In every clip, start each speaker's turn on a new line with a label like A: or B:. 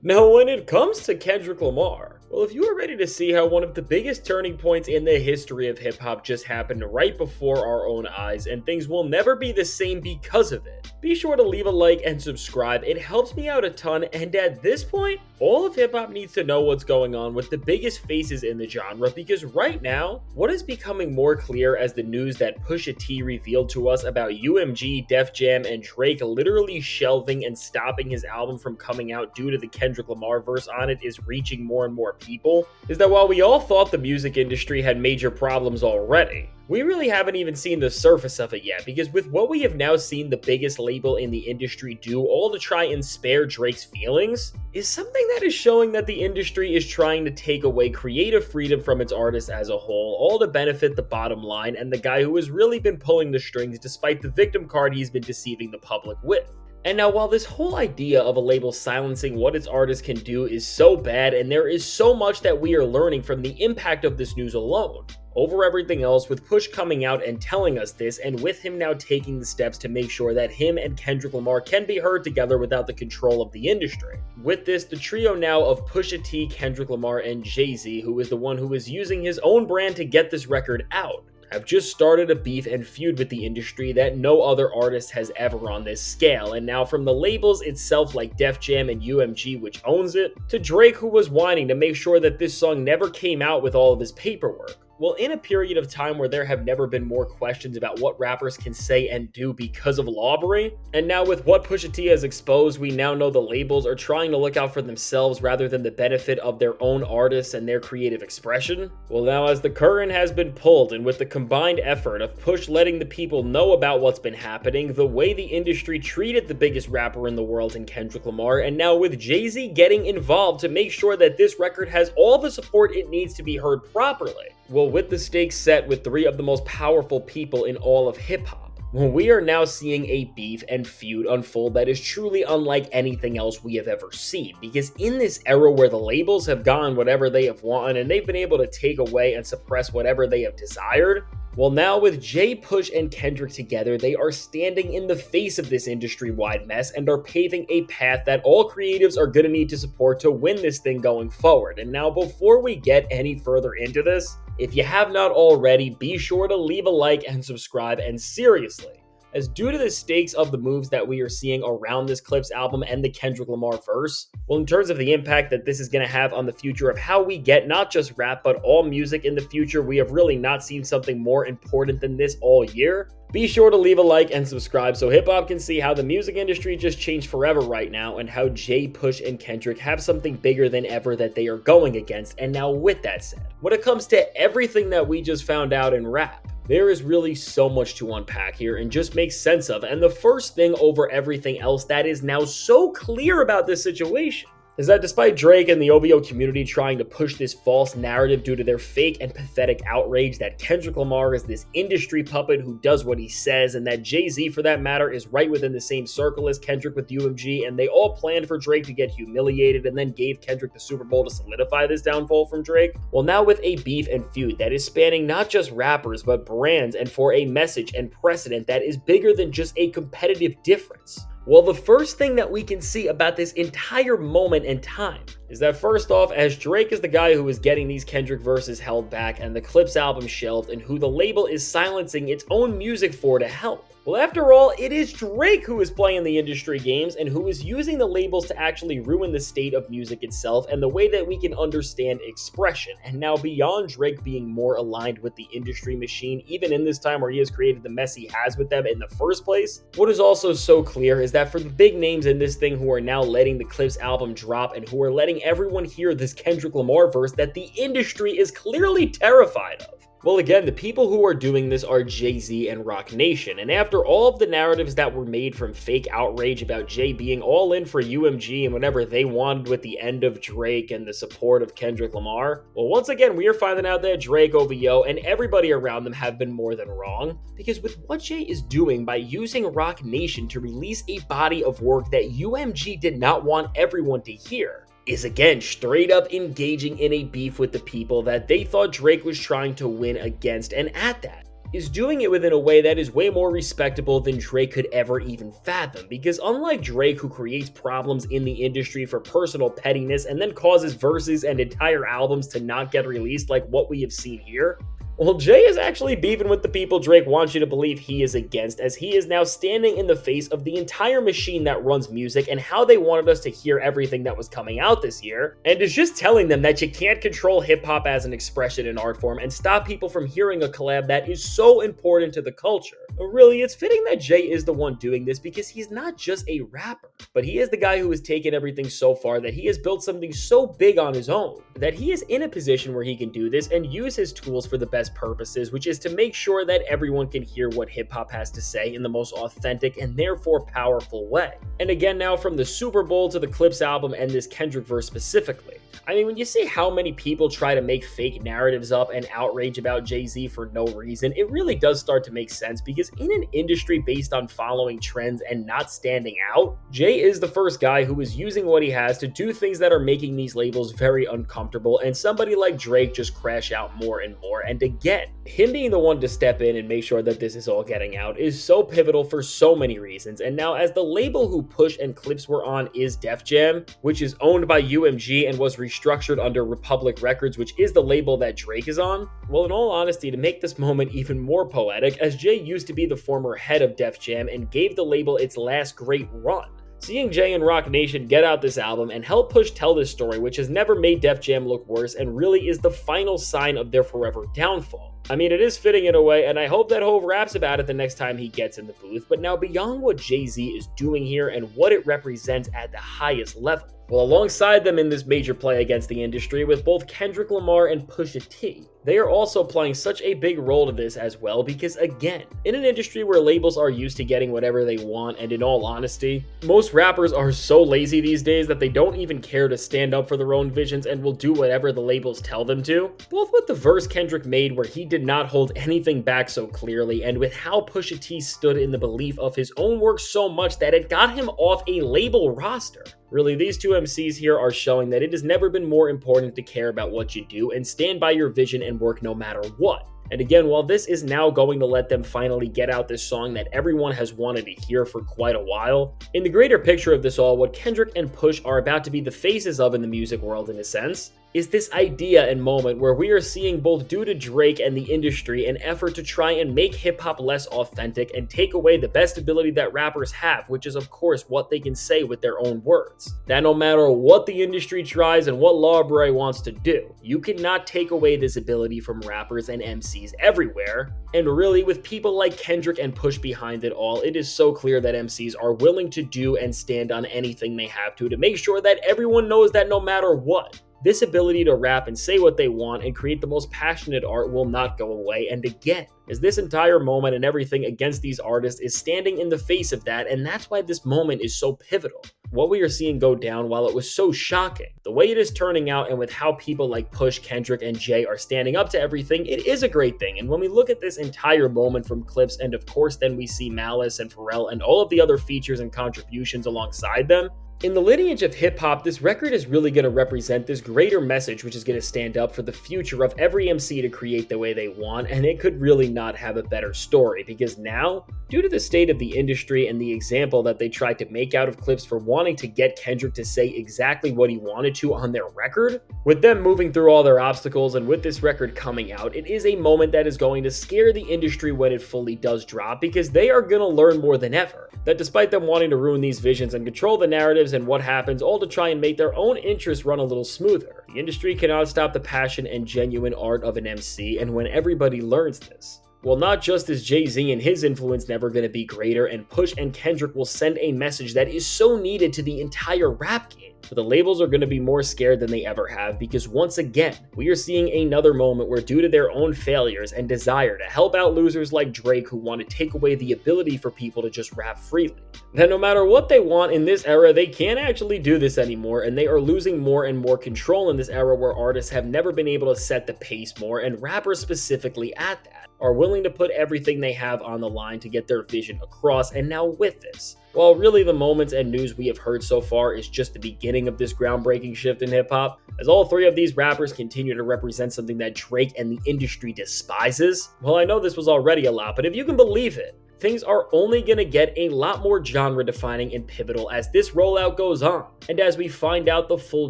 A: Now, when it comes to Kendrick Lamar, well, if you are ready to see how one of the biggest turning points in the history of hip hop just happened right before our own eyes, and things will never be the same because of it, be sure to leave a like and subscribe. It helps me out a ton, and at this point, all of hip hop needs to know what's going on with the biggest faces in the genre, because right now, what is becoming more clear as the news that Pusha T revealed to us about UMG, Def Jam, and Drake literally shelving and stopping his album from coming out due to the Kendrick Lamar verse on it is reaching more and more people, is that while we all thought the music industry had major problems already, we really haven't even seen the surface of it yet, because with what we have now seen the biggest label in the industry do, all to try and spare Drake's feelings, is something that is showing that the industry is trying to take away creative freedom from its artists as a whole, all to benefit the bottom line and the guy who has really been pulling the strings despite the victim card he's been deceiving the public with. And now, while this whole idea of a label silencing what its artists can do is so bad, and there is so much that we are learning from the impact of this news alone, over everything else, with Push coming out and telling us this, and with him now taking the steps to make sure that him and Kendrick Lamar can be heard together without the control of the industry. With this, the trio now of Pusha T, Kendrick Lamar, and Jay-Z, who is the one who is using his own brand to get this record out, have just started a beef and feud with the industry that no other artist has ever on this scale. And now, from the labels itself like Def Jam and UMG, which owns it, to Drake, who was whining to make sure that this song never came out with all of his paperwork. Well, in a period of time where there have never been more questions about what rappers can say and do because of lawbreaking, and now with what Pusha T has exposed, we now know the labels are trying to look out for themselves rather than the benefit of their own artists and their creative expression. Well, now as the curtain has been pulled, and with the combined effort of Push letting the people know about what's been happening, the way the industry treated the biggest rapper in the world in Kendrick Lamar, and now with Jay-Z getting involved to make sure that this record has all the support it needs to be heard properly. Well, with the stakes set with three of the most powerful people in all of hip-hop, we are now seeing a beef and feud unfold that is truly unlike anything else we have ever seen, because in this era where the labels have gotten whatever they have wanted and they've been able to take away and suppress whatever they have desired, well, now with Jay, Push, and Kendrick together, they are standing in the face of this industry-wide mess and are paving a path that all creatives are going to need to support to win this thing going forward. And now, before we get any further into this, if you have not already, be sure to leave a like and subscribe. And seriously, as due to the stakes of the moves that we are seeing around this Clipse album and the Kendrick Lamar verse, well, in terms of the impact that this is going to have on the future of how we get not just rap, but all music in the future, we have really not seen something more important than this all year. Be sure to leave a like and subscribe so hip-hop can see how the music industry just changed forever right now, and how Jay, Push, and Kendrick have something bigger than ever that they are going against. And now, with that said, when it comes to everything that we just found out in rap, there is really so much to unpack here and just make sense of. And the first thing over everything else that is now so clear about this situation is that despite Drake and the OVO community trying to push this false narrative due to their fake and pathetic outrage that Kendrick Lamar is this industry puppet who does what he says, and that Jay-Z, for that matter, is right within the same circle as Kendrick with UMG, and they all planned for Drake to get humiliated and then gave Kendrick the Super Bowl to solidify this downfall from Drake, well, now with a beef and feud that is spanning not just rappers but brands, and for a message and precedent that is bigger than just a competitive difference. Well, the first thing that we can see about this entire moment in time is that, first off, as Drake is the guy who is getting these Kendrick verses held back and the Clipse album shelved, and who the label is silencing its own music for to help. Well, after all, it is Drake who is playing the industry games and who is using the labels to actually ruin the state of music itself and the way that we can understand expression. And now, beyond Drake being more aligned with the industry machine, even in this time where he has created the mess he has with them in the first place, what is also so clear is that for the big names in this thing who are now letting the Clipse album drop and who are letting everyone hear this Kendrick Lamar verse that the industry is clearly terrified of, well, again, the people who are doing this are Jay-Z and Roc Nation, and after all of the narratives that were made from fake outrage about Jay being all in for UMG and whatever they wanted with the end of Drake and the support of Kendrick Lamar, well, once again, we are finding out that Drake, OVO, and everybody around them have been more than wrong, because with what Jay is doing by using Roc Nation to release a body of work that UMG did not want everyone to hear, is again straight up engaging in a beef with the people that they thought Drake was trying to win against. And at that, is doing it within a way that is way more respectable than Drake could ever even fathom, because unlike Drake, who creates problems in the industry for personal pettiness and then causes verses and entire albums to not get released like what we have seen here, well, Jay is actually beefing with the people Drake wants you to believe he is against, as he is now standing in the face of the entire machine that runs music and how they wanted us to hear everything that was coming out this year, and is just telling them that you can't control hip-hop as an expression and art form and stop people from hearing a collab that is so important to the culture. But really, it's fitting that Jay is the one doing this because he's not just a rapper, but he is the guy who has taken everything so far that he has built something so big on his own, that he is in a position where he can do this and use his tools for the best purposes, which is to make sure that everyone can hear what hip-hop has to say in the most authentic and therefore powerful way. And again, now from the Super Bowl to the Clipse album and this Kendrick verse specifically, I mean, when you see how many people try to make fake narratives up and outrage about Jay-Z for no reason, it really does start to make sense, because in an industry based on following trends and not standing out, Jay is the first guy who is using what he has to do things that are making these labels very uncomfortable, and somebody like Drake just crash out more and more. And again, him being the one to step in and make sure that this is all getting out is so pivotal for so many reasons. And now, as the label who Push and Clipse were on is Def Jam, which is owned by UMG and was restructured under Republic Records, which is the label that Drake is on, well, in all honesty, to make this moment even more poetic, as Jay used to be the former head of Def Jam and gave the label its last great run. Seeing Jay and Roc Nation get out this album and help Push tell this story, which has never made Def Jam look worse and really is the final sign of their forever downfall. I mean, it is fitting in a way, and I hope that Hov raps about it the next time he gets in the booth. But now, beyond what Jay-Z is doing here and what it represents at the highest level, well, alongside them in this major play against the industry with both Kendrick Lamar and Pusha T, they are also playing such a big role to this as well, because again, in an industry where labels are used to getting whatever they want, and in all honesty, most rappers are so lazy these days that they don't even care to stand up for their own visions and will do whatever the labels tell them to. Both with the verse Kendrick made where he did not hold anything back so clearly, and with how Pusha T stood in the belief of his own work so much that it got him off a label roster. Really, these two MCs here are showing that it has never been more important to care about what you do and stand by your vision and work no matter what. And again, while this is now going to let them finally get out this song that everyone has wanted to hear for quite a while, in the greater picture of this all, what Kendrick and Push are about to be the faces of in the music world in a sense, is this idea and moment where we are seeing, both due to Drake and the industry, an effort to try and make hip-hop less authentic and take away the best ability that rappers have, which is of course what they can say with their own words. That no matter what the industry tries and what Lawbray wants to do, you cannot take away this ability from rappers and MCs everywhere. And really, with people like Kendrick and Push behind it all, it is so clear that MCs are willing to do and stand on anything they have to make sure that everyone knows that no matter what, this ability to rap and say what they want and create the most passionate art will not go away. And again, as this entire moment and everything against these artists is standing in the face of that, and that's why this moment is so pivotal. What we are seeing go down, while it was so shocking, the way it is turning out, and with how people like Push, Kendrick, and Jay are standing up to everything, it is a great thing. And when we look at this entire moment from Clipse, and of course then we see Malice and Pharrell and all of the other features and contributions alongside them, in the lineage of hip-hop, this record is really going to represent this greater message, which is going to stand up for the future of every MC to create the way they want, and it could really not have a better story, because now, due to the state of the industry and the example that they tried to make out of Clipse for wanting to get Kendrick to say exactly what he wanted to on their record, with them moving through all their obstacles and with this record coming out, it is a moment that is going to scare the industry when it fully does drop, because they are going to learn more than ever that despite them wanting to ruin these visions and control the narratives and what happens, all to try and make their own interests run a little smoother, the industry cannot stop the passion and genuine art of an MC. And when everybody learns this, well, not just is Jay-Z and his influence never going to be greater, and Push and Kendrick will send a message that is so needed to the entire rap game, but the labels are going to be more scared than they ever have, because once again, we are seeing another moment where, due to their own failures and desire to help out losers like Drake who want to take away the ability for people to just rap freely, that no matter what they want in this era, they can't actually do this anymore, and they are losing more and more control in this era where artists have never been able to set the pace more, and rappers specifically at that are willing to put everything they have on the line to get their vision across. And now with this, While really the moments and news we have heard so far is just the beginning of this groundbreaking shift in hip hop, as all three of these rappers continue to represent something that Drake and the industry despises. Well, I know this was already a lot, but if you can believe it, things are only going to get a lot more genre defining and pivotal as this rollout goes on, and as we find out the full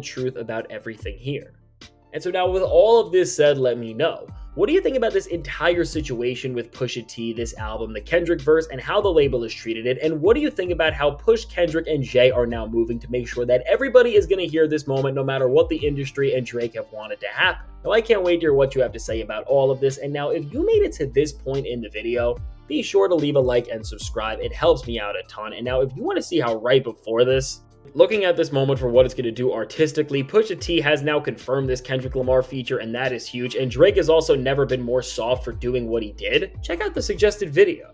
A: truth about everything here. And so now with all of this said, let me know, what do you think about this entire situation with Pusha T, this album, the Kendrick verse, and how the label has treated it? And what do you think about how Push, Kendrick, and Jay are now moving to make sure that everybody is going to hear this moment no matter what the industry and Drake have wanted to happen? Now, I can't wait to hear what you have to say about all of this. And now, if you made it to this point in the video, be sure to leave a like and subscribe. It helps me out a ton. And now, if you want to see how right before this, looking at this moment for what it's going to do artistically, Pusha T has now confirmed this Kendrick Lamar feature, and that is huge. And Drake has also never been more soft for doing what he did. Check out the suggested video.